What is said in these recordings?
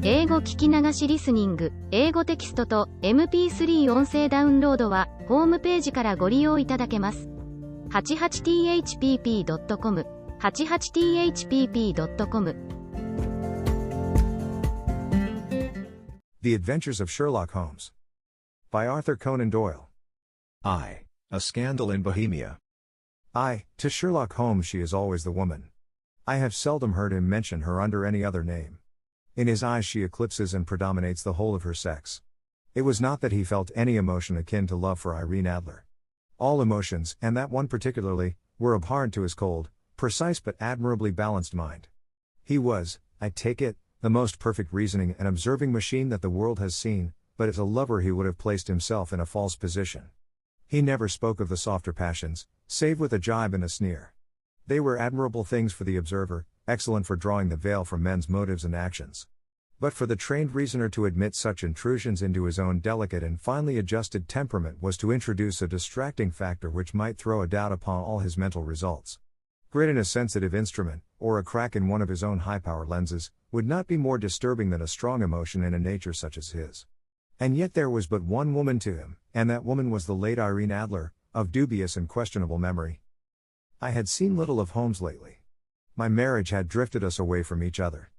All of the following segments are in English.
英語聞き流しリスニング、英語テキストと MP3 音声ダウンロードはホームページからご利用いただけます。88thpp.com 88thpp.com The Adventures of Sherlock Holmes by Arthur Conan Doyle. A scandal in Bohemia. To Sherlock Holmes she is always the woman. I have seldom heard him mention her under any other name. In his eyes she eclipses and predominates the whole of her sex. It was not that he felt any emotion akin to love for Irene Adler. All emotions, and that one particularly, were abhorrent to his cold, precise but admirably balanced mind. He was, I take it, the most perfect reasoning and observing machine that the world has seen, but as a lover he would have placed himself in a false position. He never spoke of the softer passions, save with a jibe and a sneer. They were admirable things for the observer, excellent for drawing the veil from men's motives and actions. But for the trained reasoner to admit such intrusions into his own delicate and finely adjusted temperament was to introduce a distracting factor which might throw a doubt upon all his mental results. Grit in a sensitive instrument, or a crack in one of his own high-power lenses, would not be more disturbing than a strong emotion in a nature such as his. And yet there was but one woman to him, and that woman was the late Irene Adler, of dubious and questionable memory. I had seen little of Holmes lately. My marriage had drifted us away from each other.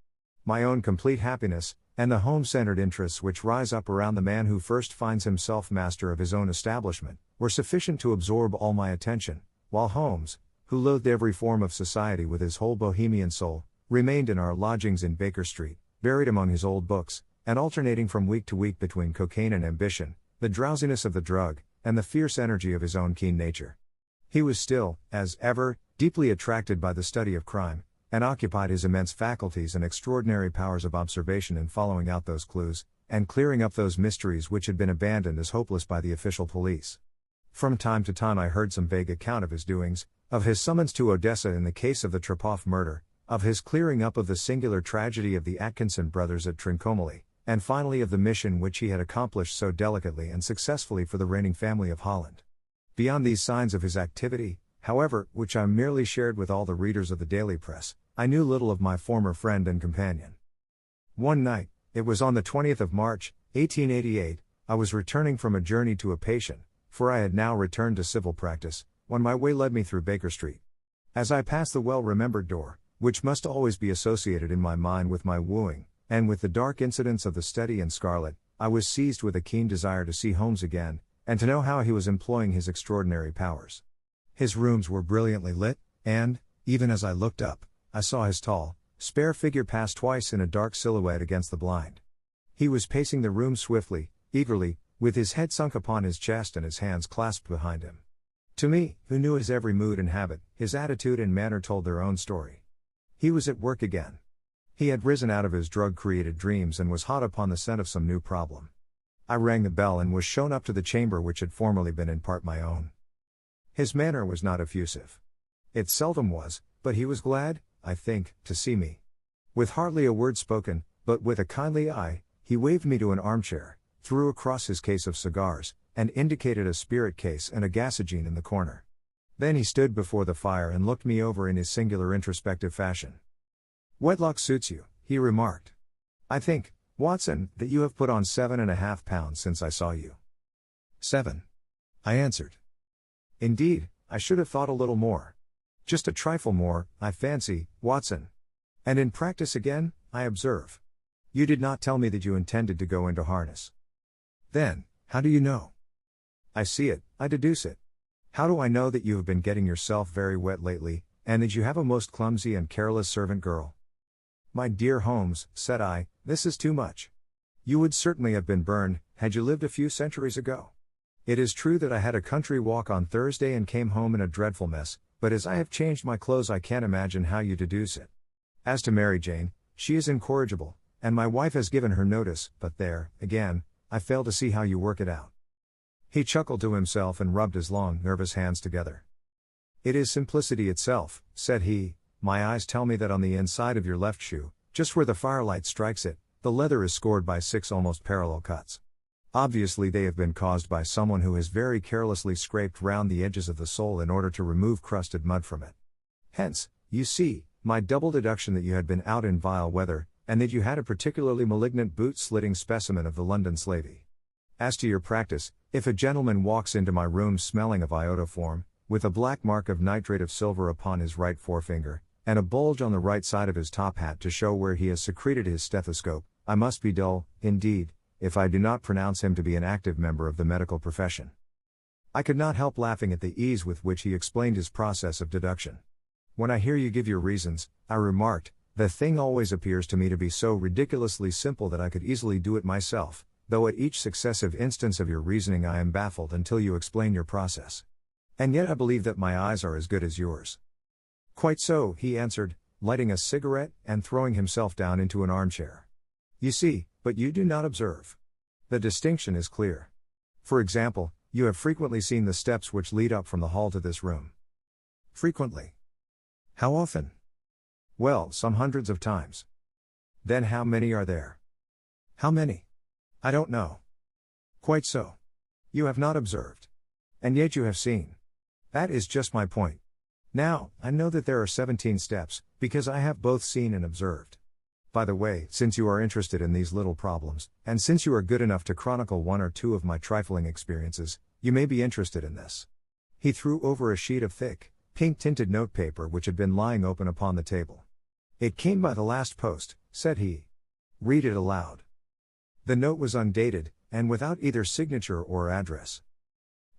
My own complete happiness, and the home-centered interests which rise up around the man who first finds himself master of his own establishment, were sufficient to absorb all my attention, while Holmes, who loathed every form of society with his whole bohemian soul, remained in our lodgings in Baker Street, buried among his old books, and alternating from week to week between cocaine and ambition, the drowsiness of the drug, and the fierce energy of his own keen nature. He was still, as ever, deeply attracted by the study of crime, and occupied his immense faculties and extraordinary powers of observation in following out those clues, and clearing up those mysteries which had been abandoned as hopeless by the official police. From time to time I heard some vague account of his doings, of his summons to Odessa in the case of the Trepoff murder, of his clearing up of the singular tragedy of the Atkinson brothers at Trincomalee, and finally of the mission which he had accomplished so delicately and successfully for the reigning family of Holland. Beyond these signs of his activity, however, which I merely shared with all the readers of the daily press, I knew little of my former friend and companion. One night, it was on the 20th of March, 1888, I was returning from a journey to a patient, for I had now returned to civil practice, when my way led me through Baker Street. As I passed the well-remembered door, which must always be associated in my mind with my wooing, and with the dark incidents of the study in scarlet, I was seized with a keen desire to see Holmes again, and to know how he was employing his extraordinary powers. His rooms were brilliantly lit, and, even as I looked up, I saw his tall, spare figure pass twice in a dark silhouette against the blind. He was pacing the room swiftly, eagerly, with his head sunk upon his chest and his hands clasped behind him. To me, who knew his every mood and habit, his attitude and manner told their own story. He was at work again. He had risen out of his drug-created dreams and was hot upon the scent of some new problem. I rang the bell and was shown up to the chamber which had formerly been in part my own. His manner was not effusive. It seldom was, but he was glad, I think, to see me. With hardly a word spoken, but with a kindly eye, he waved me to an armchair, threw across his case of cigars, and indicated a spirit case and a gasogene in the corner. Then he stood before the fire and looked me over in his singular introspective fashion. "Wedlock suits you," he remarked. "I think, Watson, that you have put on 7.5 pounds since I saw you." 7. I answered. "Indeed, I should have thought a little more. Just a trifle more, I fancy, Watson. And in practice again, I observe. You did not tell me that you intended to go into harness." "Then, how do you know?" "I see it, I deduce it. How do I know that you have been getting yourself very wet lately, and that you have a most clumsy and careless servant girl?" "My dear Holmes," said I, "this is too much. You would certainly have been burned, had you lived a few centuries ago. It is true that I had a country walk on Thursday and came home in a dreadful mess, but as I have changed my clothes I can't imagine how you deduce it. As to Mary Jane, she is incorrigible, and my wife has given her notice, but there, again, I fail to see how you work it out." He chuckled to himself and rubbed his long, nervous hands together. "It is simplicity itself," said he. "My eyes tell me that on the inside of your left shoe, just where the firelight strikes it, the leather is scored by 6 almost parallel cuts. Obviously they have been caused by someone who has very carelessly scraped round the edges of the sole in order to remove crusted mud from it. Hence, you see, my double deduction that you had been out in vile weather, and that you had a particularly malignant boot-slitting specimen of the London slavey. As to your practice, if a gentleman walks into my room smelling of iodoform, with a black mark of nitrate of silver upon his right forefinger, and a bulge on the right side of his top hat to show where he has secreted his stethoscope, I must be dull, indeed, if I do not pronounce him to be an active member of the medical profession. I could not help laughing at the ease with which he explained his process of deduction. When I hear you give your reasons, I remarked, the thing always appears to me to be so ridiculously simple that I could easily do it myself, though at each successive instance of your reasoning I am baffled until you explain your process. And yet I believe that my eyes are as good as yours. Quite so, he answered, lighting a cigarette and throwing himself down into an armchair. You see, but you do not observe. The distinction is clear. For example, you have frequently seen the steps which lead up from the hall to this room. Frequently. How often? Well, some hundreds of times. Then how many are there? How many? I don't know. Quite so. You have not observed. And yet you have seen. That is just my point. Now, I know that there are 17 steps, because I have both seen and observed. By the way, since you are interested in these little problems, and since you are good enough to chronicle one or two of my trifling experiences, you may be interested in this. He threw over a sheet of thick, pink-tinted notepaper which had been lying open upon the table. It came by the last post, said he. Read it aloud. The note was undated, and without either signature or address.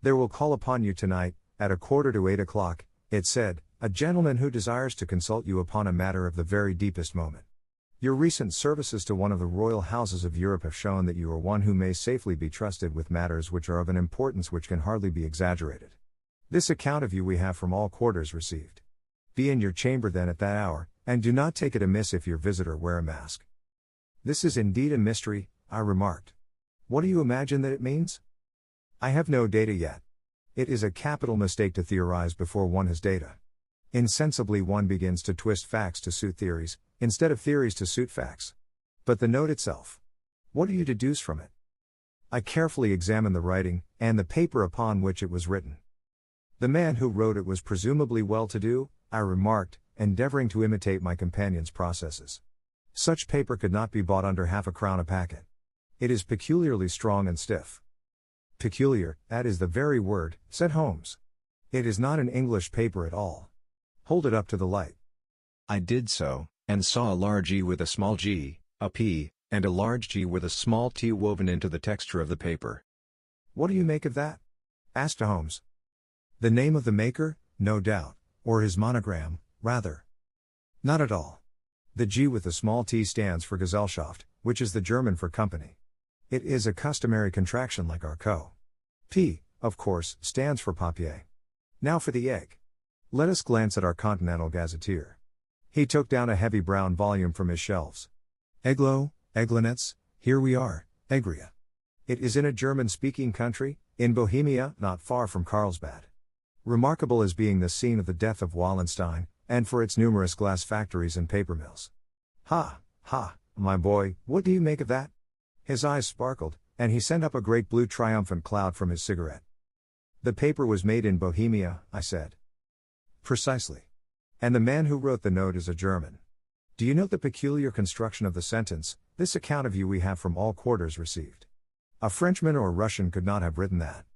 There will call upon you tonight, at 7:45, it said, a gentleman who desires to consult you upon a matter of the very deepest moment. Your recent services to one of the royal houses of Europe have shown that you are one who may safely be trusted with matters which are of an importance which can hardly be exaggerated. This account of you we have from all quarters received. Be in your chamber then at that hour, and do not take it amiss if your visitor wear a mask. This is indeed a mystery, I remarked. What do you imagine that it means? I have no data yet. It is a capital mistake to theorize before one has data. Insensibly one begins to twist facts to suit theories, instead of theories to suit facts. But the note itself. What do you deduce from it? I carefully examined the writing, and the paper upon which it was written. The man who wrote it was presumably well-to-do, I remarked, endeavoring to imitate my companion's processes. Such paper could not be bought under half a crown a packet. It is peculiarly strong and stiff. Peculiar, that is the very word, said Holmes. It is not an English paper at all. Hold it up to the light. I did so, and saw a large E with a small g, a P, and a large G with a small t woven into the texture of the paper. What do you make of that? Asked Holmes. The name of the maker, no doubt, or his monogram, rather. Not at all. The G with the small t stands for Gesellschaft, which is the German for company. It is a customary contraction like our co. P, of course, stands for papier. Now for the egg. Let us glance at our Continental Gazetteer. He took down a heavy brown volume from his shelves. Eglo, Eglinets, here we are, Egria. It is in a German-speaking country, in Bohemia, not far from Carlsbad. Remarkable as being the scene of the death of Wallenstein, and for its numerous glass factories and paper mills. Ha, my boy, what do you make of that? His eyes sparkled, and he sent up a great blue triumphant cloud from his cigarette. The paper was made in Bohemia, I said. Precisely. And the man who wrote the note is a German. Do you note the peculiar construction of the sentence, this account of you we have from all quarters received? A Frenchman or Russian could not have written that.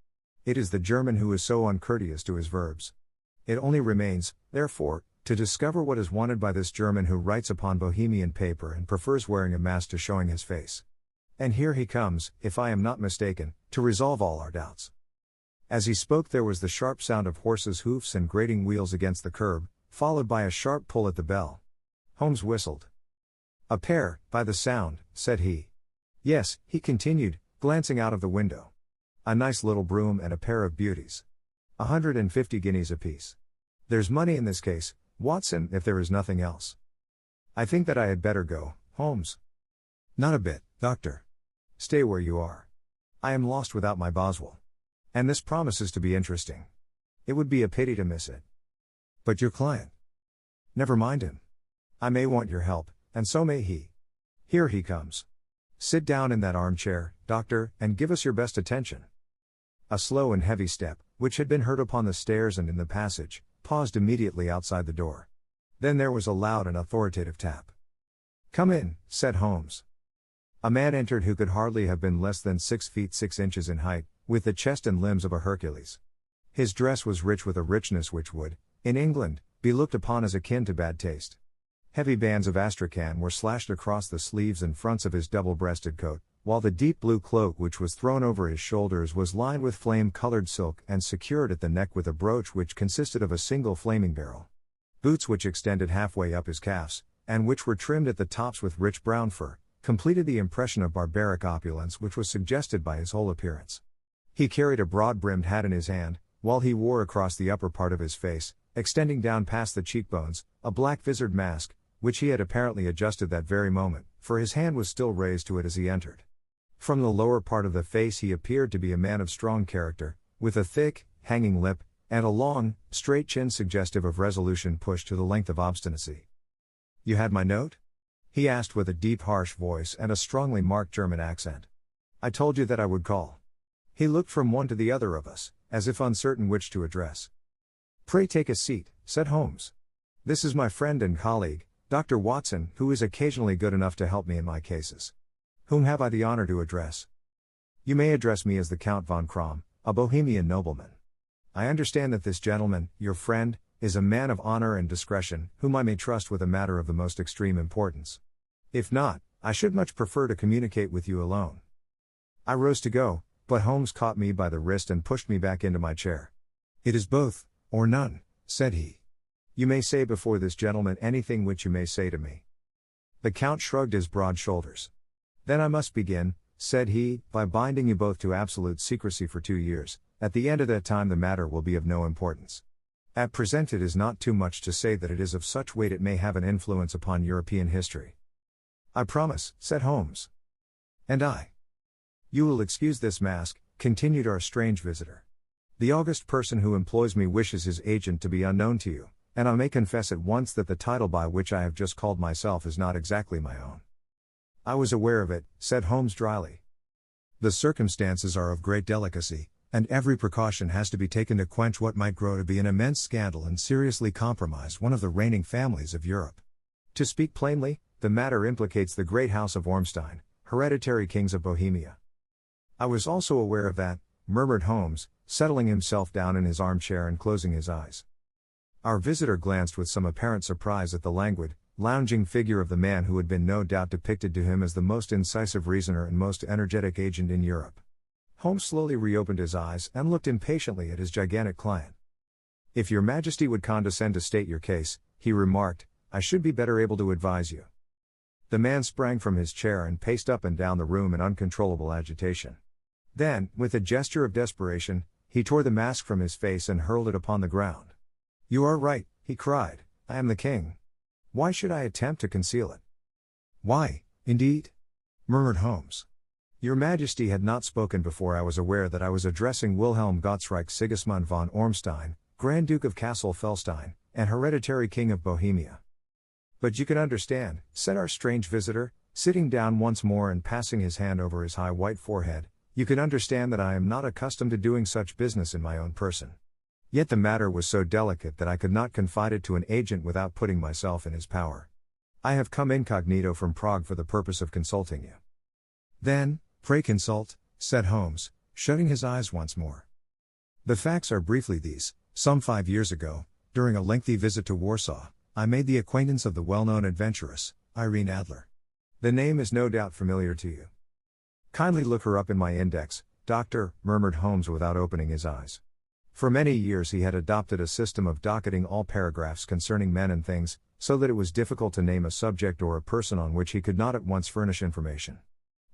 It is the German who is so uncourteous to his verbs. It only remains, therefore, to discover what is wanted by this German who writes upon Bohemian paper and prefers wearing a mask to showing his face. And here he comes, if I am not mistaken, to resolve all our doubts. As he spoke there was the sharp sound of horses' hoofs and grating wheels against the curb, followed by a sharp pull at the bell. Holmes whistled. A pair, by the sound, said he. Yes, he continued, glancing out of the window. A nice little brougham and a pair of beauties. 150 guineas apiece. There's money in this case, Watson, if there is nothing else. I think that I had better go, Holmes. Not a bit, Doctor. Stay where you are. I am lost without my Boswell. And this promises to be interesting. It would be a pity to miss it. But your client? Never mind him. I may want your help, and so may he. Here he comes. Sit down in that armchair, Doctor, and give us your best attention. A slow and heavy step, which had been heard upon the stairs and in the passage, paused immediately outside the door. Then there was a loud and authoritative tap. Come in, said Holmes. A man entered who could hardly have been less than 6 feet 6 inches in height, with the chest and limbs of a Hercules. His dress was rich with a richness which would, in England, be looked upon as akin to bad taste. Heavy bands of astrakhan were slashed across the sleeves and fronts of his double-breasted coat, while the deep blue cloak which was thrown over his shoulders was lined with flame-colored silk and secured at the neck with a brooch which consisted of a single flaming barrel. Boots which extended halfway up his calves, and which were trimmed at the tops with rich brown fur, completed the impression of barbaric opulence which was suggested by his whole appearance. He carried a broad-brimmed hat in his hand, while he wore across the upper part of his face, extending down past the cheekbones, a black visored mask, which he had apparently adjusted that very moment, for his hand was still raised to it as he entered. From the lower part of the face he appeared to be a man of strong character, with a thick, hanging lip, and a long, straight chin suggestive of resolution pushed to the length of obstinacy. "You had my note?" he asked with a deep harsh voice and a strongly marked German accent. "I told you that I would call." He looked from one to the other of us, as if uncertain which to address. "Pray take a seat," said Holmes. "This is my friend and colleague, Dr. Watson, who is occasionally good enough to help me in my cases. Whom have I the honor to address?" "You may address me as the Count von Krom, a Bohemian nobleman. I understand that this gentleman, your friend, is a man of honor and discretion, whom I may trust with a matter of the most extreme importance. If not, I should much prefer to communicate with you alone." I rose to go, but Holmes caught me by the wrist and pushed me back into my chair. "It is both, or none," said he. "You may say before this gentleman anything which you may say to me." The Count shrugged his broad shoulders. "Then I must begin," said he, "by binding you both to absolute secrecy for 2 years. At the end of that time the matter will be of no importance. At present it is not too much to say that it is of such weight it may have an influence upon European history." "I promise," said Holmes. "And I." "You will excuse this mask," continued our strange visitor. "The august person who employs me wishes his agent to be unknown to you, and I may confess at once that the title by which I have just called myself is not exactly my own." "I was aware of it," said Holmes dryly. "The circumstances are of great delicacy, and every precaution has to be taken to quench what might grow to be an immense scandal and seriously compromise one of the reigning families of Europe. To speak plainly, the matter implicates the great house of Ormstein, hereditary kings of Bohemia." "I was also aware of that," murmured Holmes, settling himself down in his armchair and closing his eyes. Our visitor glanced with some apparent surprise at the languid, lounging figure of the man who had been no doubt depicted to him as the most incisive reasoner and most energetic agent in Europe. Holmes slowly reopened his eyes and looked impatiently at his gigantic client. "If your Majesty would condescend to state your case," he remarked, "I should be better able to advise you." The man sprang from his chair and paced up and down the room in uncontrollable agitation. Then, with a gesture of desperation, he tore the mask from his face and hurled it upon the ground. "You are right," he cried, "I am the king. Why should I attempt to conceal it?" "Why, indeed?" murmured Holmes. "Your Majesty had not spoken before I was aware that I was addressing Wilhelm Gottsreich Sigismund von Ormstein, Grand Duke of Kassel-Felstein, and hereditary King of Bohemia." "But you can understand," said our strange visitor, sitting down once more and passing his hand over his high white forehead, "you can understand that I am not accustomed to doing such business in my own person. Yet the matter was so delicate that I could not confide it to an agent without putting myself in his power. I have come incognito from Prague for the purpose of consulting you." "Then, pray consult," said Holmes, shutting his eyes once more. "The facts are briefly these. Some 5 years ago, during a lengthy visit to Warsaw, I made the acquaintance of the well-known adventuress, Irene Adler. The name is no doubt familiar to you." "Kindly look her up in my index, Doctor," murmured Holmes without opening his eyes. For many years he had adopted a system of docketing all paragraphs concerning men and things, so that it was difficult to name a subject or a person on which he could not at once furnish information.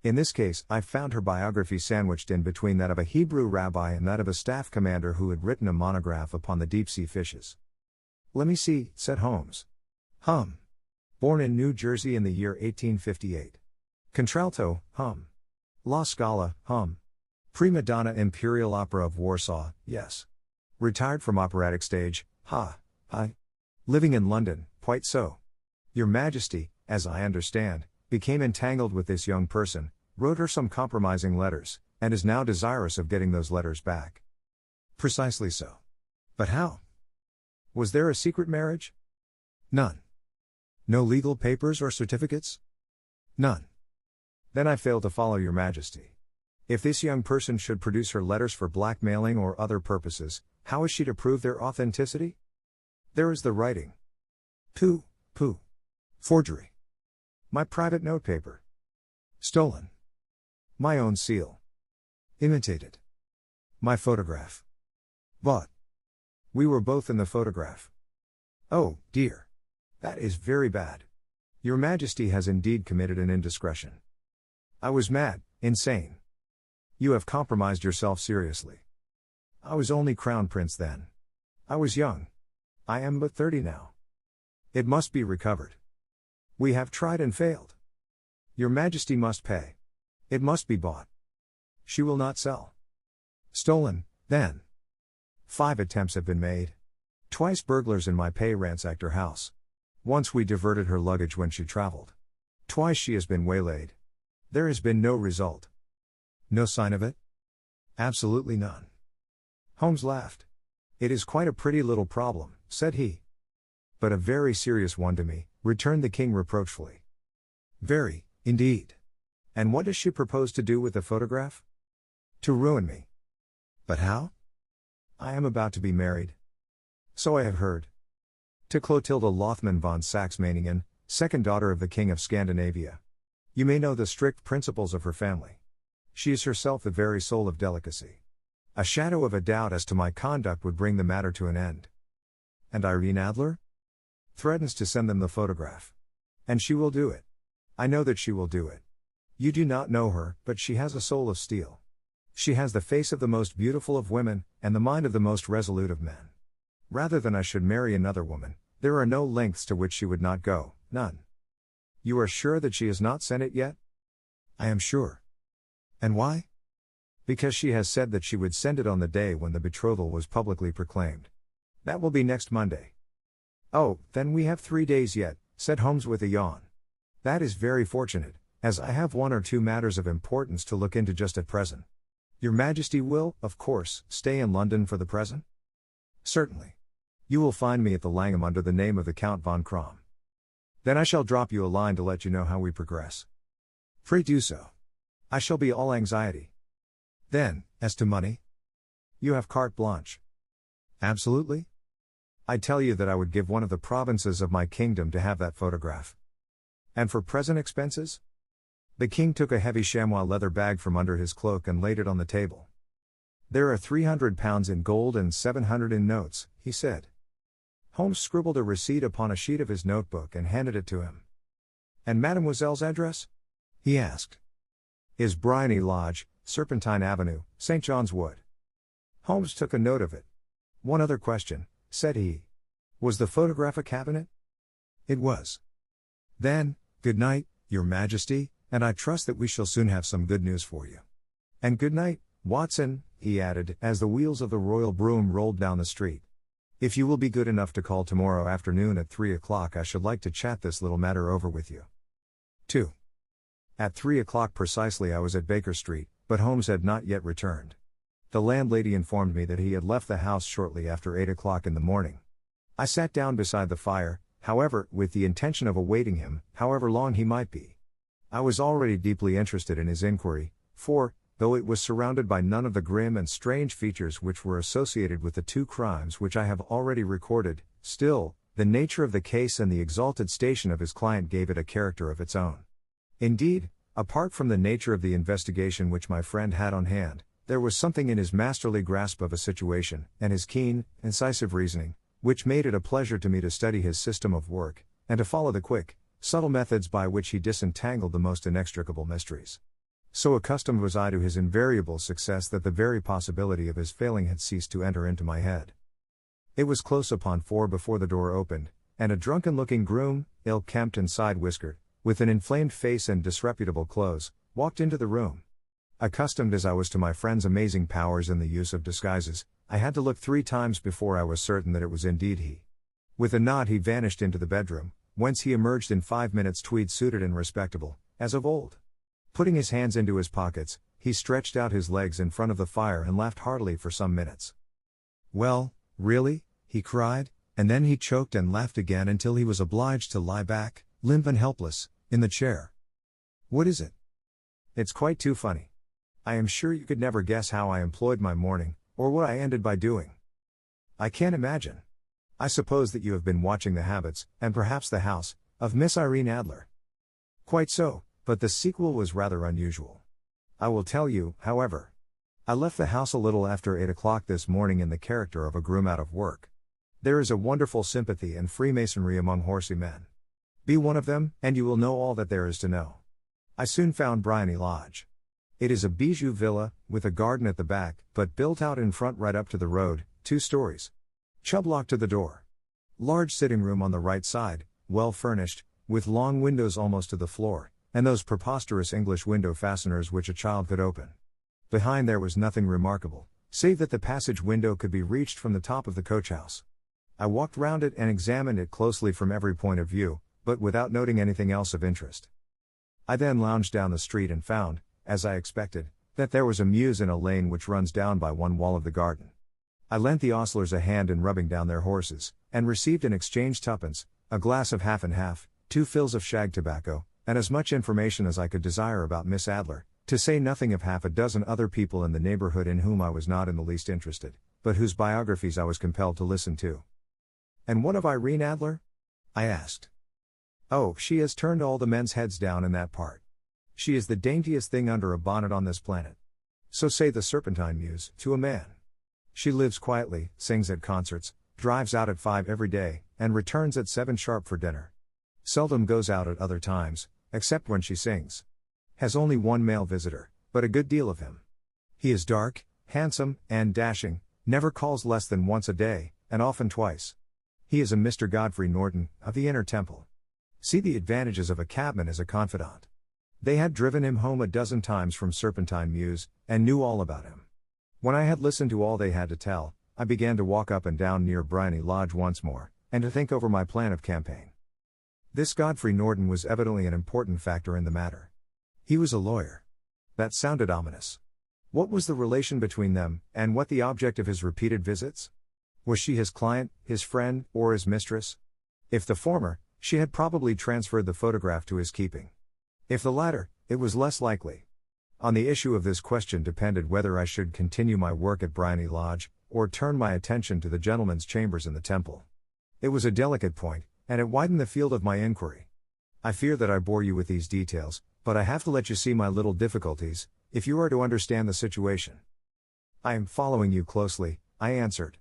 In this case, I found her biography sandwiched in between that of a Hebrew rabbi and that of a staff commander who had written a monograph upon the deep-sea fishes. "Let me see," said Holmes. Born in New Jersey in the year 1858. Contralto, La Scala, Prima donna Imperial Opera of Warsaw, yes. Retired from operatic stage, Living in London, quite so. Your Majesty, as I understand, became entangled with this young person, wrote her some compromising letters, and is now desirous of getting those letters back." "Precisely so. But how? Was there a secret marriage?" "None." "No legal papers or certificates?" None. Then I fail to follow your majesty. If this young person should produce her letters for blackmailing or other purposes, how is she to prove their authenticity? There is the writing. Pooh. Forgery. My private notepaper. Stolen. My own seal. Imitated. My photograph. Bought. We were both in the photograph. Oh, dear. That is very bad. Your Majesty has indeed committed an indiscretion. I was mad, insane. You have compromised yourself seriously. I was only Crown Prince then. I was young. I am but 30 now. It must be recovered. We have tried and failed. Your Majesty must pay. It must be bought. She will not sell. Stolen, then. 5 attempts have been made. Twice burglars in my pay ransacked her house. Once we diverted her luggage when she traveled. Twice she has been waylaid. There has been no result. No sign of it? Absolutely none. Holmes laughed. It is quite a pretty little problem, said he. But a very serious one to me, returned the king reproachfully. Very, indeed. And what does she propose to do with the photograph? To ruin me. But how? I am about to be married. So I have heard. To Clotilda Lothman von Saxe-Meiningen, second daughter of the King of Scandinavia. You may know the strict principles of her family. She is herself the very soul of delicacy. A shadow of a doubt as to my conduct would bring the matter to an end. And Irene Adler? Threatens to send them the photograph. And she will do it. I know that she will do it. You do not know her, but she has a soul of steel. She has the face of the most beautiful of women, and the mind of the most resolute of men. Rather than I should marry another woman, there are no lengths to which she would not go, none. You are sure that she has not sent it yet? I am sure. And why? Because she has said that she would send it on the day when the betrothal was publicly proclaimed. That will be next Monday. Oh, then we have 3 days yet, said Holmes with a yawn. That is very fortunate, as I have 1 or 2 matters of importance to look into just at present. Your Majesty will, of course, stay in London for the present? Certainly. You will find me at the Langham under the name of the Count von Krom. Then I shall drop you a line to let you know how we progress. Pray do so. I shall be all anxiety. Then, as to money? You have carte blanche. Absolutely? I tell you that I would give one of the provinces of my kingdom to have that photograph. And for present expenses? The king took a heavy chamois leather bag from under his cloak and laid it on the table. There are £300 in gold and 700 in notes, he said. Holmes scribbled a receipt upon a sheet of his notebook and handed it to him. And Mademoiselle's address? He asked. Is Bryony Lodge, Serpentine Avenue, St. John's Wood. Holmes took a note of it. One other question, said he. Was the photograph a cabinet? It was. Then, good night, Your Majesty, and I trust that we shall soon have some good news for you. And good night, Watson, he added, as the wheels of the royal brougham rolled down the street. If you will be good enough to call tomorrow afternoon at 3 o'clock, I should like to chat this little matter over with you. 2. At 3 o'clock precisely I was at Baker Street, but Holmes had not yet returned. The landlady informed me that he had left the house shortly after 8 o'clock in the morning. I sat down beside the fire, however, with the intention of awaiting him, however long he might be. I was already deeply interested in his inquiry, for, though it was surrounded by none of the grim and strange features which were associated with the 2 crimes which I have already recorded, still, the nature of the case and the exalted station of his client gave it a character of its own. Indeed, apart from the nature of the investigation which my friend had on hand, there was something in his masterly grasp of a situation, and his keen, incisive reasoning, which made it a pleasure to me to study his system of work, and to follow the quick, subtle methods by which he disentangled the most inextricable mysteries. So accustomed was I to his invariable success that the very possibility of his failing had ceased to enter into my head. It was close upon 4 before the door opened, and a drunken-looking groom, ill-kempt and side-whiskered, with an inflamed face and disreputable clothes, walked into the room. Accustomed as I was to my friend's amazing powers in the use of disguises, I had to look 3 times before I was certain that it was indeed he. With a nod he vanished into the bedroom, whence he emerged in 5 minutes tweed-suited and respectable, as of old. Putting his hands into his pockets, he stretched out his legs in front of the fire and laughed heartily for some minutes. Well, really? He cried, and then he choked and laughed again until he was obliged to lie back, limp and helpless, in the chair. What is it? It's quite too funny. I am sure you could never guess how I employed my morning, or what I ended by doing. I can't imagine. I suppose that you have been watching The Habits, and perhaps The House, of Miss Irene Adler. Quite so, but the sequel was rather unusual. I will tell you, however. I left the house a little after 8 o'clock this morning in the character of a groom out of work. There is a wonderful sympathy and freemasonry among horsey men. Be one of them, and you will know all that there is to know. I soon found Bryony Lodge. It is a bijou villa, with a garden at the back, but built out in front right up to the road, 2 stories. Chubb lock to the door. Large sitting room on the right side, well furnished, with long windows almost to the floor, and those preposterous English window fasteners which a child could open. Behind there was nothing remarkable, save that the passage window could be reached from the top of the coach house. I walked round it and examined it closely from every point of view, but without noting anything else of interest. I then lounged down the street and found, as I expected, that there was a mews in a lane which runs down by one wall of the garden. I lent the ostlers a hand in rubbing down their horses, and received in exchange 2pence, a glass of half and half, 2 fills of shag tobacco, and as much information as I could desire about Miss Adler, to say nothing of half a dozen other people in the neighborhood in whom I was not in the least interested, but whose biographies I was compelled to listen to. And what of Irene Adler? I asked. Oh, she has turned all the men's heads down in that part. She is the daintiest thing under a bonnet on this planet. So say the Serpentine Muse, to a man. She lives quietly, sings at concerts, drives out at 5 every day, and returns at 7 sharp for dinner. Seldom goes out at other times, except when she sings. Has only one male visitor, but a good deal of him. He is dark, handsome, and dashing, never calls less than once a day, and often twice. He is a Mr. Godfrey Norton, of the Inner Temple. See the advantages of a cabman as a confidant. They had driven him home a dozen times from Serpentine Mews, and knew all about him. When I had listened to all they had to tell, I began to walk up and down near Bryony Lodge once more, and to think over my plan of campaign. This Godfrey Norton was evidently an important factor in the matter. He was a lawyer. That sounded ominous. What was the relation between them, and what the object of his repeated visits? Was she his client, his friend, or his mistress? If the former, she had probably transferred the photograph to his keeping. If the latter, it was less likely. On the issue of this question depended whether I should continue my work at Bryony Lodge, or turn my attention to the gentlemen's chambers in the temple. It was a delicate point, and it widened the field of my inquiry. I fear that I bore you with these details, but I have to let you see my little difficulties, if you are to understand the situation. I am following you closely, I answered.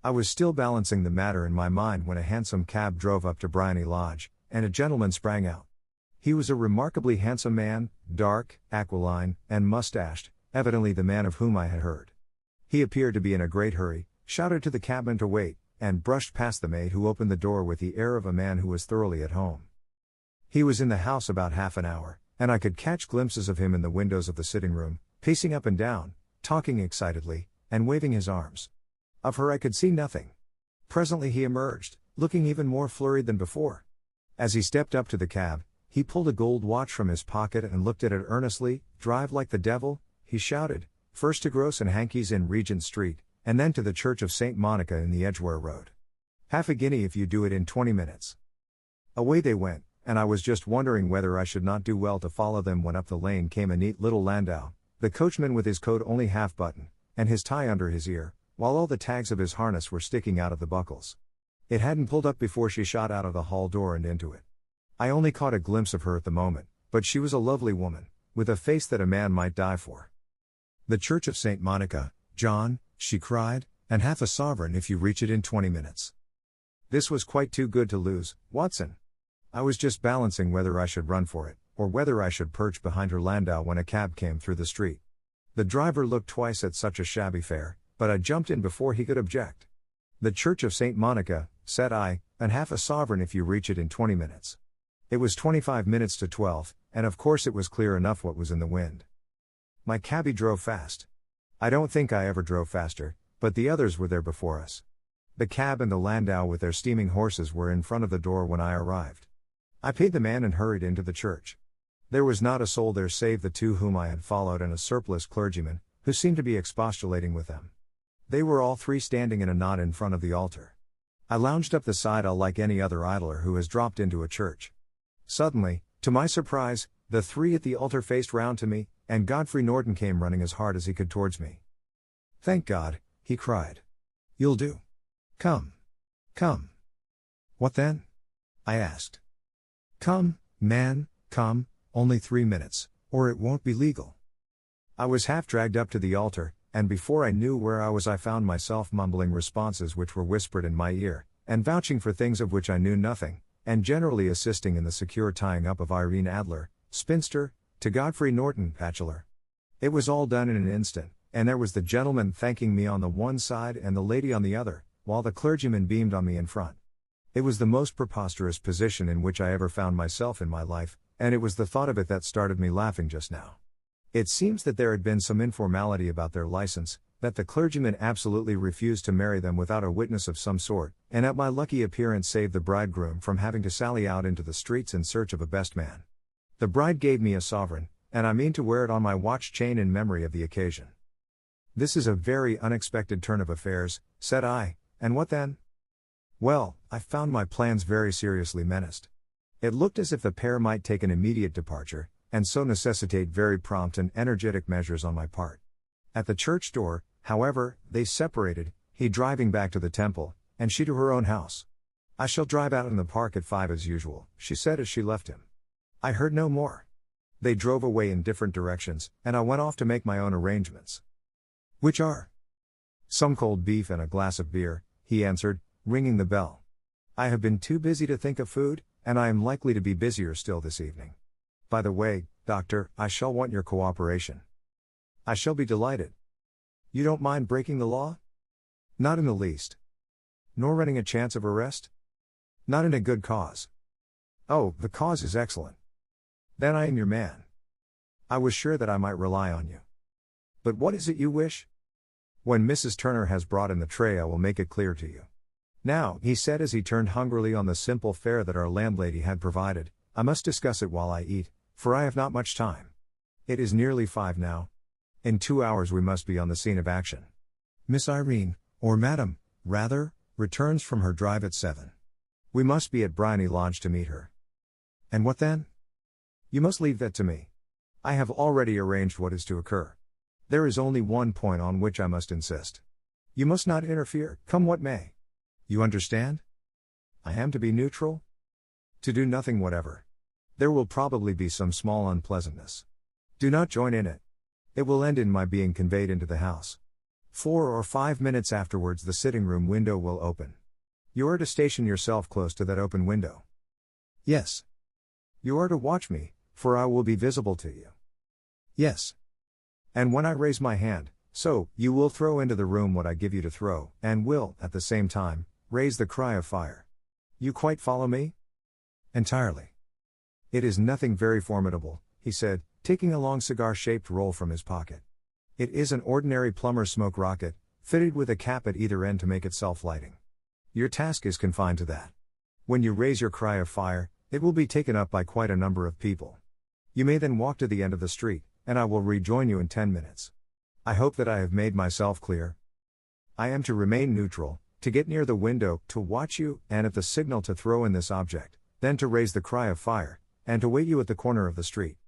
I was still balancing the matter in my mind when a hansom cab drove up to Bryony Lodge, and a gentleman sprang out. He was a remarkably handsome man, dark, aquiline, and mustached, evidently the man of whom I had heard. He appeared to be in a great hurry, shouted to the cabman to wait, and brushed past the maid who opened the door with the air of a man who was thoroughly at home. He was in the house about half an hour, and I could catch glimpses of him in the windows of the sitting room, pacing up and down, talking excitedly, and waving his arms. Of her I could see nothing. Presently he emerged, looking even more flurried than before. As he stepped up to the cab, he pulled a gold watch from his pocket and looked at it earnestly. "Drive like the devil," he shouted, "first to Gross and Hankey's in Regent Street, and then to the Church of St. Monica in the Edgware Road. Half a guinea if you do it in 20 minutes. Away they went, and I was just wondering whether I should not do well to follow them when up the lane came a neat little landau, the coachman with his coat only half buttoned, and his tie under his ear, while all the tags of his harness were sticking out of the buckles. It hadn't pulled up before she shot out of the hall door and into it. I only caught a glimpse of her at the moment, but she was a lovely woman, with a face that a man might die for. "The Church of St. Monica, John," she cried, "and half a sovereign if you reach it in 20 minutes. This was quite too good to lose, Watson. I was just balancing whether I should run for it, or whether I should perch behind her landau when a cab came through the street. The driver looked twice at such a shabby fare, but I jumped in before he could object. "The Church of St. Monica," said I, "and half a sovereign if you reach it in 20 minutes. It was 25 minutes to 12, and of course it was clear enough what was in the wind. My cabby drove fast. I don't think I ever drove faster, but the others were there before us. The cab and the landau with their steaming horses were in front of the door when I arrived. I paid the man and hurried into the church. There was not a soul there save the 2 whom I had followed and a surpliced clergyman, who seemed to be expostulating with them. They were all 3 standing in a knot in front of the altar. I lounged up the side aisle like any other idler who has dropped into a church. Suddenly, to my surprise, The three at the altar faced round to me, and Godfrey Norton came running as hard as he could towards me. "Thank God," he cried. "You'll do. Come. Come." "What then?" I asked. "Come, man, come, only 3 minutes, or it won't be legal." I was half dragged up to the altar, and before I knew where I was I found myself mumbling responses which were whispered in my ear, and vouching for things of which I knew nothing, and generally assisting in the secure tying up of Irene Adler, spinster, to Godfrey Norton, bachelor. It was all done in an instant, and there was the gentleman thanking me on the one side and the lady on the other, while the clergyman beamed on me in front. It was the most preposterous position in which I ever found myself in my life, and it was the thought of it that started me laughing just now. It seems that there had been some informality about their license, that the clergyman absolutely refused to marry them without a witness of some sort, and that my lucky appearance saved the bridegroom from having to sally out into the streets in search of a best man. The bride gave me a sovereign, and I mean to wear it on my watch chain in memory of the occasion. "This is a very unexpected turn of affairs," said I, "and what then?" Well, I found my plans very seriously menaced. It looked as if the pair might take an immediate departure, and so necessitate very prompt and energetic measures on my part. At the church door, however, they separated, he driving back to the temple, and she to her own house. "I shall drive out in the park at 5 as usual," she said as she left him. I heard no more. They drove away in different directions, and I went off to make my own arrangements. "Which are?" "Some cold beef and a glass of beer," he answered, ringing the bell. "I have been too busy to think of food, and I am likely to be busier still this evening. By the way, Doctor, I shall want your cooperation." "I shall be delighted." "You don't mind breaking the law?" "Not in the least." "Nor running a chance of arrest?" "Not in a good cause." "Oh, the cause is excellent." "Then I am your man." "I was sure that I might rely on you." "But what is it you wish?" "When Mrs. Turner has brought in the tray I will make it clear to you. Now," he said as he turned hungrily on the simple fare that our landlady had provided, "I must discuss it while I eat, for I have not much time. It is nearly 5 now. In 2 hours we must be on the scene of action. Miss Irene, or Madam, rather, returns from her drive at 7. We must be at Bryony Lodge to meet her." "And what then?" "You must leave that to me. I have already arranged what is to occur. There is only one point on which I must insist. You must not interfere, come what may. You understand? I am to be neutral? To do nothing whatever. There will probably be some small unpleasantness. Do not join in it. It will end in my being conveyed into the house. 4 or 5 minutes afterwards the sitting room window will open. You are to station yourself close to that open window." "Yes." "You are to watch me, for I will be visible to you." "Yes." "And when I raise my hand, so, you will throw into the room what I give you to throw, and will, at the same time, raise the cry of fire. You quite follow me?" "Entirely." "It is nothing very formidable," he said, taking a long cigar-shaped roll from his pocket. "It is an ordinary plumber's smoke rocket, fitted with a cap at either end to make it self-lighting. Your task is confined to that. When you raise your cry of fire, it will be taken up by quite a number of people. You may then walk to the end of the street, and I will rejoin you in 10 minutes. I hope that I have made myself clear. I am to remain neutral, to get near the window, to watch you, and at the signal to throw in this object, then to raise the cry of fire, and to wait you at the corner of the street."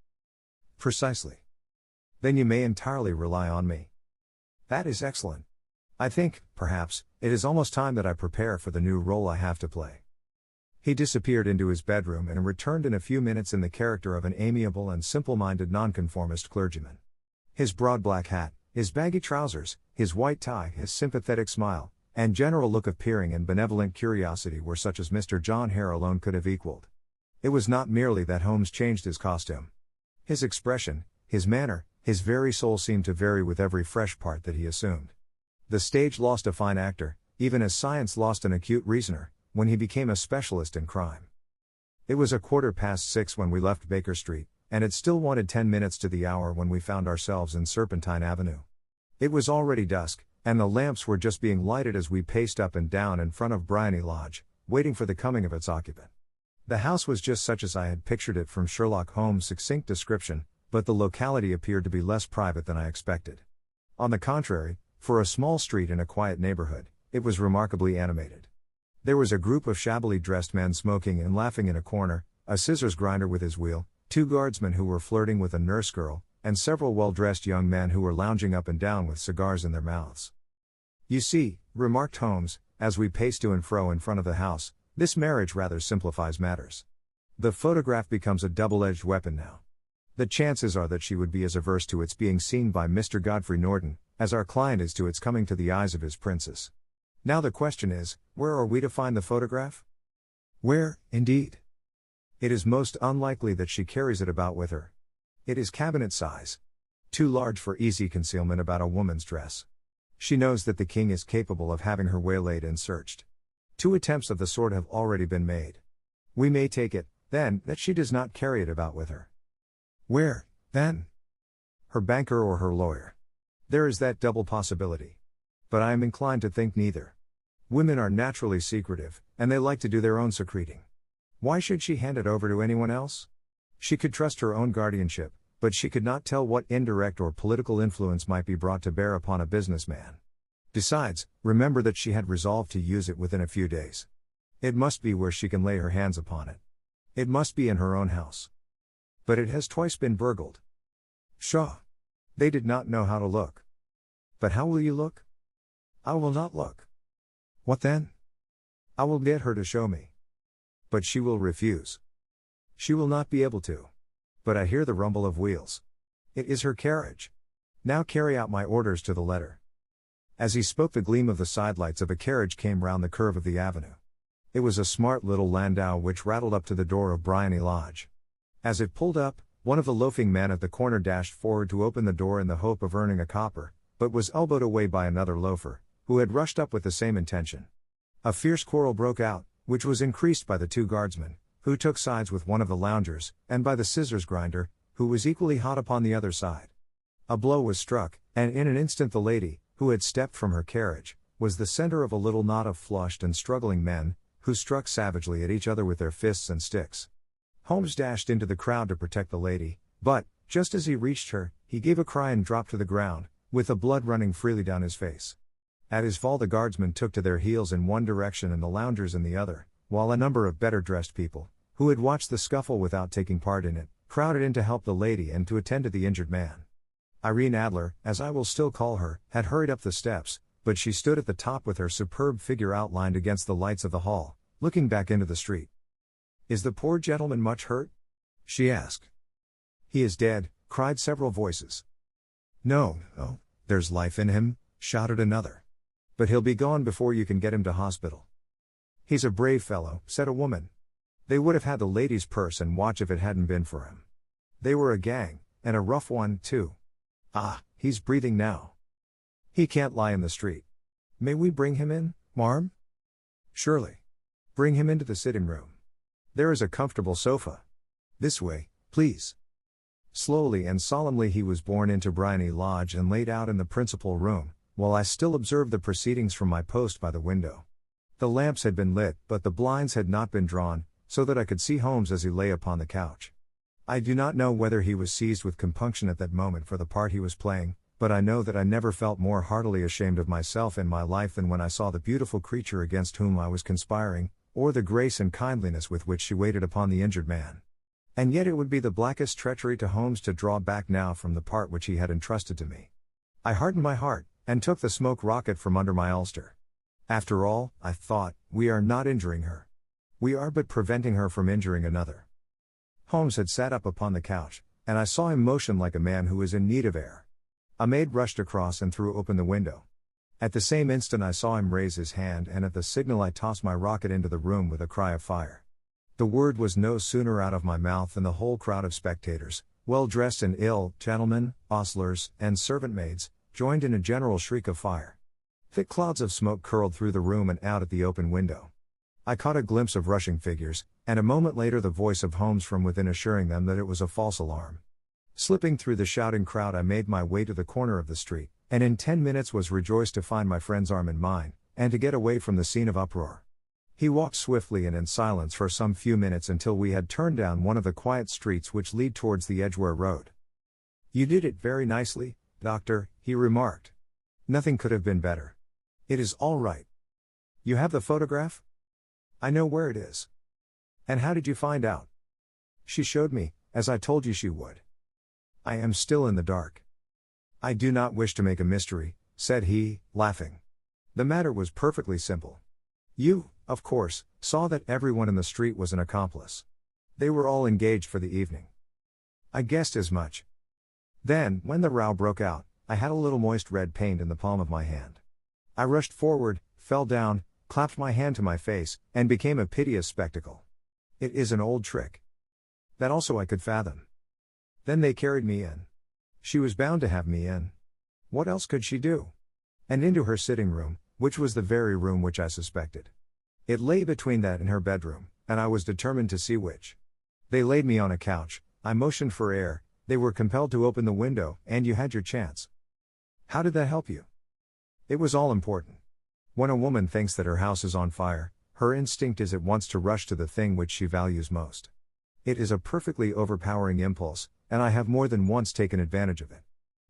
"Precisely." "Then you may entirely rely on me." "That is excellent. I think, perhaps, it is almost time that I prepare for the new role I have to play." He disappeared into his bedroom and returned in a few minutes in the character of an amiable and simple-minded nonconformist clergyman. His broad black hat, his baggy trousers, his white tie, his sympathetic smile, and general look of peering and benevolent curiosity were such as Mr. John Hare alone could have equaled. It was not merely that Holmes changed his costume. His expression, his manner, his very soul seemed to vary with every fresh part that he assumed. The stage lost a fine actor, even as science lost an acute reasoner, when he became a specialist in crime. It was 6:15 when we left Baker Street, and it still wanted 10 minutes to the hour when we found ourselves in Serpentine Avenue. It was already dusk, and the lamps were just being lighted as we paced up and down in front of Bryony Lodge, waiting for the coming of its occupant. The house was just such as I had pictured it from Sherlock Holmes' succinct description, but the locality appeared to be less private than I expected. On the contrary, for a small street in a quiet neighborhood, it was remarkably animated. There was a group of shabbily dressed men smoking and laughing in a corner, a scissors grinder with his wheel, 2 guardsmen who were flirting with a nurse girl, and several well-dressed young men who were lounging up and down with cigars in their mouths. "You see," remarked Holmes, as we paced to and fro in front of the house, "this marriage rather simplifies matters. The photograph becomes a double-edged weapon now. The chances are that she would be as averse to its being seen by Mr. Godfrey Norton, as our client is to its coming to the eyes of his princess. Now the question is, where are we to find the photograph? Where, indeed? It is most unlikely that she carries it about with her. It is cabinet size. Too large for easy concealment about a woman's dress. She knows that the king is capable of having her waylaid and searched. 2 attempts of the sort have already been made. We may take it, then, that she does not carry it about with her. Where, then? Her banker or her lawyer. There is that double possibility. But I am inclined to think neither. Women are naturally secretive, and they like to do their own secreting. Why should she hand it over to anyone else? She could trust her own guardianship, but she could not tell what indirect or political influence might be brought to bear upon a businessman. Besides, remember that she had resolved to use it within a few days. It must be where she can lay her hands upon it. It must be in her own house. But it has twice been burgled. Pshaw! They did not know how to look. But how will you look? I will not look. What then? I will get her to show me. But she will refuse. She will not be able to. But I hear the rumble of wheels. It is her carriage. Now carry out my orders to the letter." As he spoke, the gleam of the sidelights of a carriage came round the curve of the avenue. It was a smart little landau which rattled up to the door of Bryony Lodge. As it pulled up, one of the loafing men at the corner dashed forward to open the door in the hope of earning a copper, but was elbowed away by another loafer, who had rushed up with the same intention. A fierce quarrel broke out, which was increased by the 2 guardsmen, who took sides with one of the loungers, and by the scissors grinder, who was equally hot upon the other side. A blow was struck, and in an instant the lady, who had stepped from her carriage, was the center of a little knot of flushed and struggling men, who struck savagely at each other with their fists and sticks. Holmes dashed into the crowd to protect the lady, but, just as he reached her, he gave a cry and dropped to the ground, with the blood running freely down his face. At his fall, the guardsmen took to their heels in one direction and the loungers in the other, while a number of better-dressed people, who had watched the scuffle without taking part in it, crowded in to help the lady and to attend to the injured man. Irene Adler, as I will still call her, had hurried up the steps, but she stood at the top with her superb figure outlined against the lights of the hall, looking back into the street. "Is the poor gentleman much hurt?" she asked. "He is dead," cried several voices. No, there's life in him," shouted another. "But he'll be gone before you can get him to hospital." "He's a brave fellow," said a woman. "They would have had the lady's purse and watch if it hadn't been for him. They were a gang, and a rough one, too. Ah, he's breathing now. He can't lie in the street. May we bring him in, marm?" "Surely. Bring him into the sitting room. There is a comfortable sofa. This way, please." Slowly and solemnly he was borne into Bryony Lodge and laid out in the principal room, while I still observed the proceedings from my post by the window. The lamps had been lit, but the blinds had not been drawn, so that I could see Holmes as he lay upon the couch. I do not know whether he was seized with compunction at that moment for the part he was playing, but I know that I never felt more heartily ashamed of myself in my life than when I saw the beautiful creature against whom I was conspiring, or the grace and kindliness with which she waited upon the injured man. And yet it would be the blackest treachery to Holmes to draw back now from the part which he had entrusted to me. I hardened my heart, and took the smoke rocket from under my ulster. After all, I thought, we are not injuring her. We are but preventing her from injuring another. Holmes had sat up upon the couch, and I saw him motion like a man who is in need of air. A maid rushed across and threw open the window. At the same instant I saw him raise his hand, and at the signal I tossed my rocket into the room with a cry of fire. The word was no sooner out of my mouth than the whole crowd of spectators, well-dressed and ill, gentlemen, ostlers, and servant-maids, joined in a general shriek of fire. Thick clouds of smoke curled through the room and out at the open window. I caught a glimpse of rushing figures, and a moment later the voice of Holmes from within assuring them that it was a false alarm. Slipping through the shouting crowd, I made my way to the corner of the street, and in 10 minutes was rejoiced to find my friend's arm in mine, and to get away from the scene of uproar. He walked swiftly and in silence for some few minutes until we had turned down one of the quiet streets which lead towards the Edgware Road. "You did it very nicely, Doctor," he remarked. "Nothing could have been better. It is all right. You have the photograph?" "I know where it is." "And how did you find out?" "She showed me, as I told you she would. I am still in the dark. I do not wish to make a mystery, said he, laughing. The matter was perfectly simple. You, of course, saw that everyone in the street was an accomplice. They were all engaged for the evening. I guessed as much. Then, when the row broke out, I had a little moist red paint in the palm of my hand. I rushed forward, fell down, clapped my hand to my face, and became a piteous spectacle. It is an old trick. That also I could fathom. Then they carried me in. She was bound to have me in. What else could she do? And into her sitting room, which was the very room which I suspected. It lay between that and her bedroom, and I was determined to see which. They laid me on a couch, I motioned for air, they were compelled to open the window, and you had your chance. How did that help you? It was all important. When a woman thinks that her house is on fire, her instinct is at once to rush to the thing which she values most. It is a perfectly overpowering impulse, and I have more than once taken advantage of it.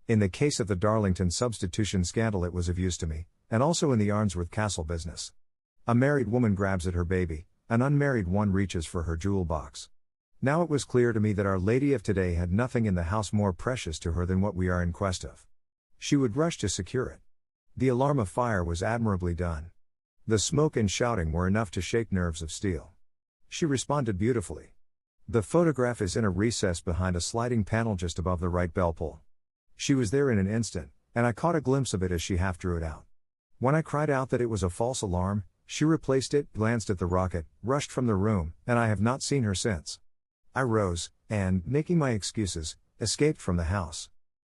In the case of the Darlington substitution scandal it was of use to me, and also in the Arnsworth Castle business. A married woman grabs at her baby, an unmarried one reaches for her jewel box. Now it was clear to me that Our Lady of today had nothing in the house more precious to her than what we are in quest of. She would rush to secure it. The alarm of fire was admirably done. The smoke and shouting were enough to shake nerves of steel. She responded beautifully. The photograph is in a recess behind a sliding panel just above the right bell pull. She was there in an instant, and I caught a glimpse of it as she half drew it out. When I cried out that it was a false alarm, she replaced it, glanced at the rocket, rushed from the room, and I have not seen her since. I rose, and, making my excuses, escaped from the house.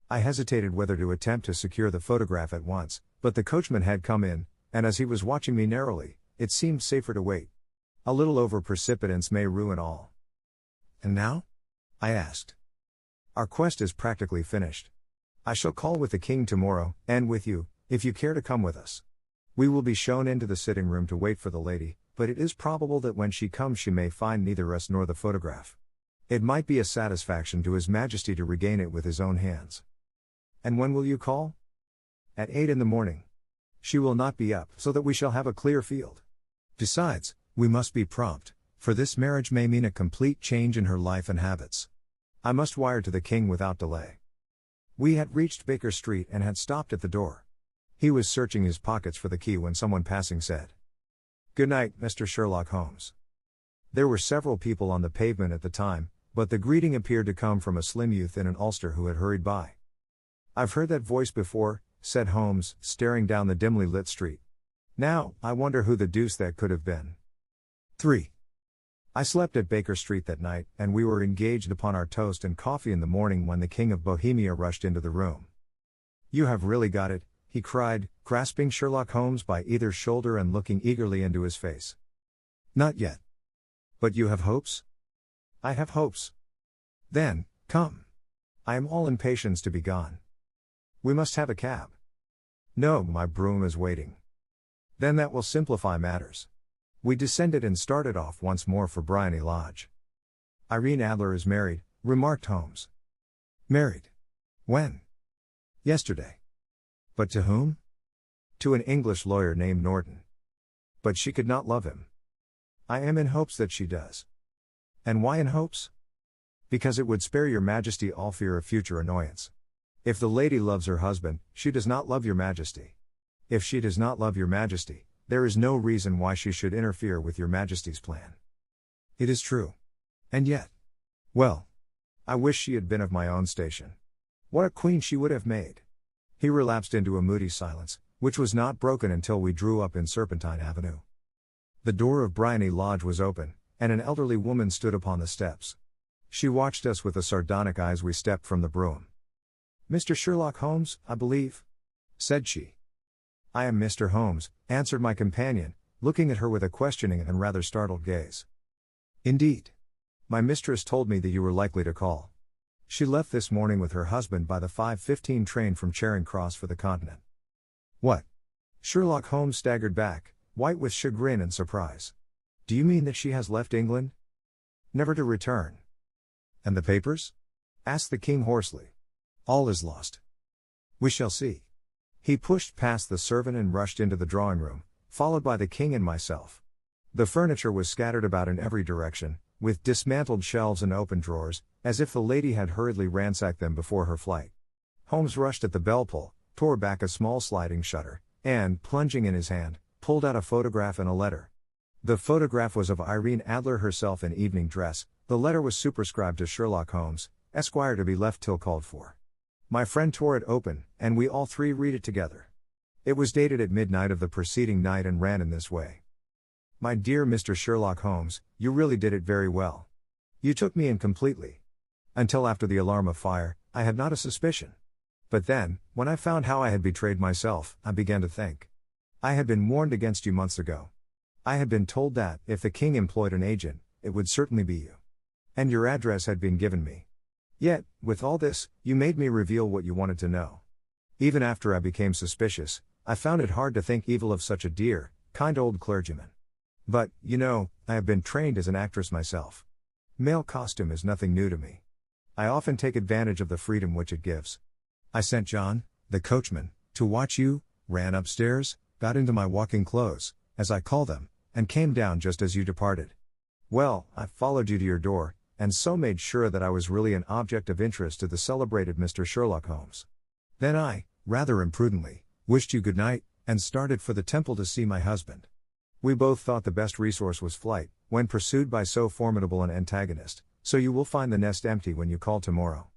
I hesitated whether to attempt to secure the photograph at once, but the coachman had come in, and as he was watching me narrowly, it seemed safer to wait. A little over-precipitance may ruin all. And now? I asked. Our quest is practically finished. I shall call with the king tomorrow, and with you, if you care to come with us. We will be shown into the sitting room to wait for the lady, but it is probable that when she comes she may find neither us nor the photograph. It might be a satisfaction to His Majesty to regain it with his own hands. And when will you call? At 8 in the morning. She will not be up, so that we shall have a clear field. Besides, we must be prompt, for this marriage may mean a complete change in her life and habits. I must wire to the king without delay. We had reached Baker Street and had stopped at the door. He was searching his pockets for the key when someone passing said, "Good night, Mr. Sherlock Holmes." There were several people on the pavement at the time, but the greeting appeared to come from a slim youth in an ulster who had hurried by. "I've heard that voice before," said Holmes, staring down the dimly lit street. "Now, I wonder who the deuce that could have been." 3. I slept at Baker Street that night, and we were engaged upon our toast and coffee in the morning when the King of Bohemia rushed into the room. "You have really got it," he cried, grasping Sherlock Holmes by either shoulder and looking eagerly into his face. "Not yet. But you have hopes?" "I have hopes." "Then, come. I am all impatience to be gone." "We must have a cab." "No, my brougham is waiting." "Then that will simplify matters." We descended and started off once more for Briony Lodge. "Irene Adler is married," remarked Holmes. "Married? When?" "Yesterday." "But to whom?" "To an English lawyer named Norton." "But she could not love him." "I am in hopes that she does." "And why in hopes?" "Because it would spare your Majesty all fear of future annoyance. If the lady loves her husband, she does not love your Majesty. If she does not love your Majesty, there is no reason why she should interfere with your Majesty's plan." "It is true. And yet. Well. I wish she had been of my own station. What a queen she would have made." He relapsed into a moody silence, which was not broken until we drew up in Serpentine Avenue. The door of Briony Lodge was open, and an elderly woman stood upon the steps. She watched us with the sardonic eyes we stepped from the brougham. "Mr. Sherlock Holmes, I believe?" said she. "I am Mr. Holmes," answered my companion, looking at her with a questioning and rather startled gaze. "Indeed. My mistress told me that you were likely to call. She left this morning with her husband by the 5:15 train from Charing Cross for the Continent." "What?" Sherlock Holmes staggered back, white with chagrin and surprise. "Do you mean that she has left England? Never to return?" "And the papers?" asked the king hoarsely. "All is lost. We shall see." He pushed past the servant and rushed into the drawing room, followed by the king and myself. The furniture was scattered about in every direction, with dismantled shelves and open drawers, as if the lady had hurriedly ransacked them before her flight. Holmes rushed at the bell pull, tore back a small sliding shutter, and, plunging in his hand, pulled out a photograph and a letter. The photograph was of Irene Adler herself in evening dress. The letter was superscribed to Sherlock Holmes, Esquire, to be left till called for. My friend tore it open, and we all three read it together. It was dated at midnight of the preceding night and ran in this way. My dear Mr. Sherlock Holmes, you really did it very well. You took me in completely. Until after the alarm of fire, I had not a suspicion. But then, when I found how I had betrayed myself, I began to think. I had been warned against you months ago. I had been told that, if the king employed an agent, it would certainly be you. And your address had been given me. Yet, with all this, you made me reveal what you wanted to know. Even after I became suspicious, I found it hard to think evil of such a dear, kind old clergyman. But, you know, I have been trained as an actress myself. Male costume is nothing new to me. I often take advantage of the freedom which it gives. I sent John, the coachman, to watch you, ran upstairs, got into my walking clothes, as I call them, and came down just as you departed. Well, I followed you to your door, and so made sure that I was really an object of interest to the celebrated Mr. Sherlock Holmes. Then I, rather imprudently, wished you good night, and started for the temple to see my husband. We both thought the best resource was flight, when pursued by so formidable an antagonist, so you will find the nest empty when you call tomorrow.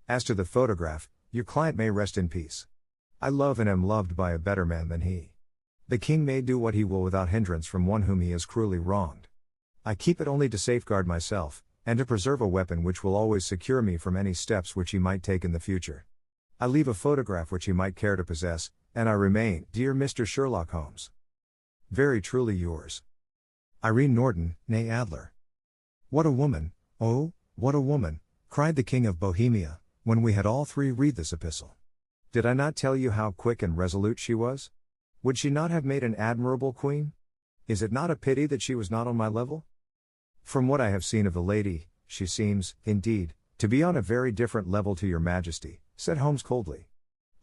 As to the photograph, your client may rest in peace. I love and am loved by a better man than he. The king may do what he will without hindrance from one whom he has cruelly wronged. I keep it only to safeguard myself, and to preserve a weapon which will always secure me from any steps which he might take in the future. I leave a photograph which he might care to possess, and I remain, dear Mr. Sherlock Holmes, very truly yours, Irene Norton, née Adler. What a woman, oh, what a woman, cried the King of Bohemia, when we had all three read this epistle. Did I not tell you how quick and resolute she was? Would she not have made an admirable queen? Is it not a pity that she was not on my level? From what I have seen of the lady, she seems, indeed, to be on a very different level to your Majesty, said Holmes coldly.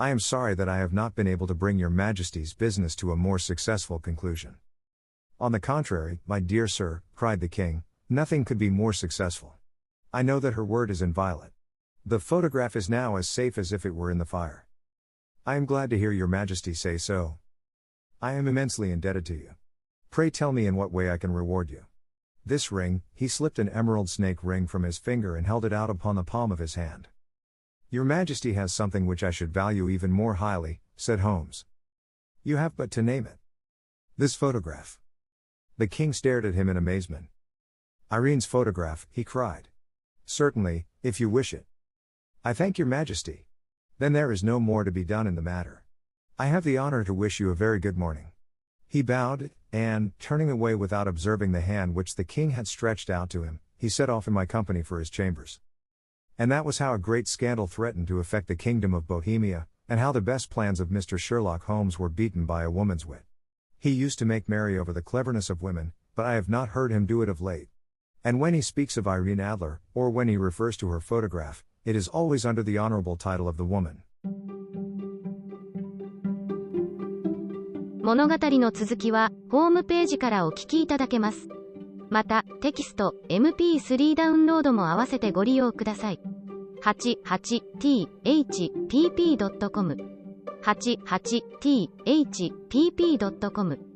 I am sorry that I have not been able to bring your Majesty's business to a more successful conclusion. On the contrary, my dear sir, cried the king, nothing could be more successful. I know that her word is inviolate. The photograph is now as safe as if it were in the fire. I am glad to hear your Majesty say so. I am immensely indebted to you. Pray tell me in what way I can reward you. This ring, he slipped an emerald snake ring from his finger and held it out upon the palm of his hand. Your Majesty has something which I should value even more highly, said Holmes. You have but to name it. This photograph. The king stared at him in amazement. Irene's photograph, he cried. Certainly, if you wish it. I thank your Majesty. Then there is no more to be done in the matter. I have the honor to wish you a very good morning. He bowed, and, turning away without observing the hand which the king had stretched out to him, he set off in my company for his chambers. And that was how a great scandal threatened to affect the kingdom of Bohemia, and how the best plans of Mr. Sherlock Holmes were beaten by a woman's wit. He used to make merry over the cleverness of women, but I have not heard him do it of late. And when he speaks of Irene Adler, or when he refers to her photograph, it is always under the honorable title of the woman. 物語の続きは、ホームページからお聞きいただけます。また、テキスト、MP3 ダウンロードも合わせてご利用ください。88thpp.com 88thpp.com